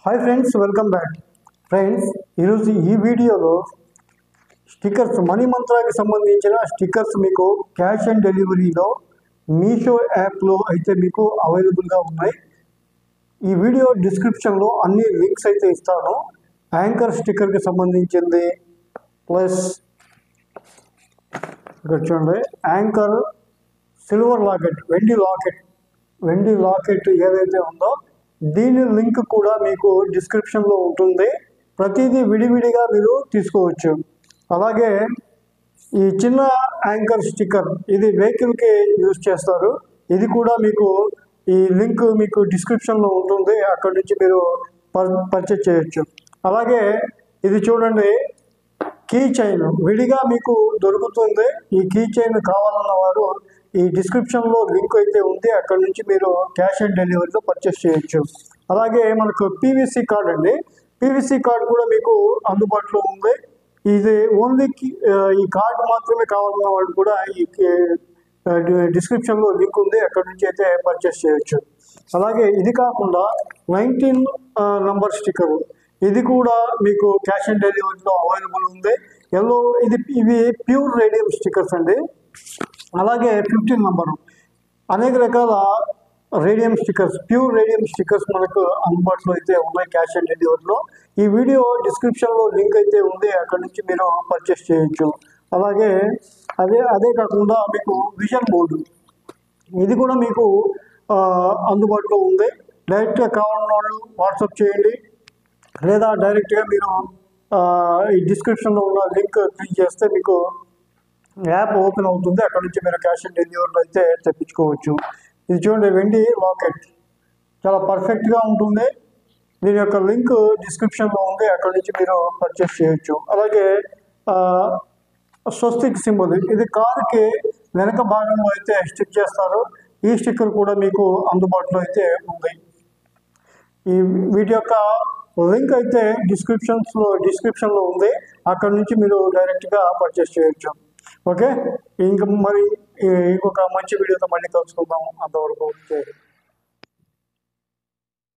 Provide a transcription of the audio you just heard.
Hi friends, welcome back. Friends, ఈరోజు ఈ వీడియోలో స్టిక్కర్స్ మనీ మంత్రాకి సంబంధించిన స్టిక్కర్స్ మీకు క్యాష్ అండ్ డెలివరీలో మీషో యాప్లో అయితే మీకు అవైలబుల్గా ఉన్నాయి. ఈ వీడియో డిస్క్రిప్షన్లో అన్ని లింక్స్ అయితే ఇస్తాను. యాంకర్ స్టిక్కర్కి సంబంధించింది, ప్లస్ ఇక్కడ చూడండి యాంకర్ సిల్వర్ లాకెట్, వెండి లాకెట్ ఏదైతే ఉందో దీని లింక్ కూడా మీకు డిస్క్రిప్షన్లో ఉంటుంది. ప్రతిదీ విడివిడిగా మీరు తీసుకోవచ్చు. అలాగే ఈ చిన్న యాంకర్ స్టిక్కర్, ఇది వెహికల్కి యూజ్ చేస్తారు. ఇది కూడా మీకు ఈ లింక్ మీకు డిస్క్రిప్షన్లో ఉంటుంది, అక్కడ నుంచి మీరు పర్చేజ్ చేయొచ్చు. అలాగే ఇది చూడండి, కీ చైన్ విడిగా మీకు దొరుకుతుంది. ఈ కీ చైన్ కావాలన్న వారు ఈ డిస్క్రిప్షన్లో లింక్ అయితే ఉంది, అక్కడ నుంచి మీరు క్యాష్ ఆన్ డెలివరీలో పర్చేస్ చేయొచ్చు. అలాగే మనకు పీవీసీ కార్డ్ అండి, పీవీసీ కార్డ్ కూడా మీకు అందుబాటులో ఉంది. ఇది ఓన్లీ ఈ కార్డు మాత్రమే కావాలన్న వాళ్ళు కూడా ఈ డిస్క్రిప్షన్లో లింక్ ఉంది, అక్కడ నుంచి అయితే పర్చేస్ చేయొచ్చు. అలాగే ఇది కాకుండా 19 నంబర్ స్టిక్కర్, ఇది కూడా మీకు క్యాష్ ఆన్ డెలివరీలో అవైలబుల్ ఉంది. ఇవి ప్యూర్ రేడియం స్టిక్కర్స్ అండి. అలాగే 15 నంబరు, అనేక రకాల radium stickers, pure radium stickers మనకు అందుబాటులో అయితే ఉన్నాయి క్యాష్ ఆన్ డెలివరీలో. ఈ వీడియో డిస్క్రిప్షన్లో లింక్ అయితే ఉంది, అక్కడ నుంచి మీరు పర్చేస్ చేయొచ్చు. అలాగే అదే కాకుండా మీకు విజన్ బోర్డు, ఇది కూడా మీకు అందుబాటులో ఉంది. డైరెక్ట్గా కావాలన్న వాళ్ళు వాట్సాప్ చేయండి, లేదా డైరెక్ట్గా మీరు ఈ డిస్క్రిప్షన్లో ఉన్న లింక్ క్లిక్ చేస్తే మీకు యాప్ ఓపెన్ అవుతుంది, అక్కడ నుంచి మీరు క్యాష్ ఆన్ డెలివరీలో అయితే తెప్పించుకోవచ్చు. ఇది చూడండి, వెండి లాకెట్ చాలా పర్ఫెక్ట్గా ఉంటుంది. దీని యొక్క లింక్ డిస్క్రిప్షన్లో ఉంది, అక్కడ నుంచి మీరు పర్చేస్ చేయొచ్చు. అలాగే స్వస్తిక్ సింబల్, ఇది కారుకి వెనక భాగంలో అయితే స్టిక్ చేస్తారు. ఈ స్టిక్కర్ కూడా మీకు అందుబాటులో అయితే ఉంది. వీటి యొక్క లింక్ అయితే డిస్క్రిప్షన్లో ఉంది, అక్కడ నుంచి మీరు డైరెక్ట్గా పర్చేస్ చేయొచ్చు. ఓకే, ఇంకా మరి ఇంకొక మంచి వీడియోతో మళ్ళీ కలుసుకుందాము. అంతవరకు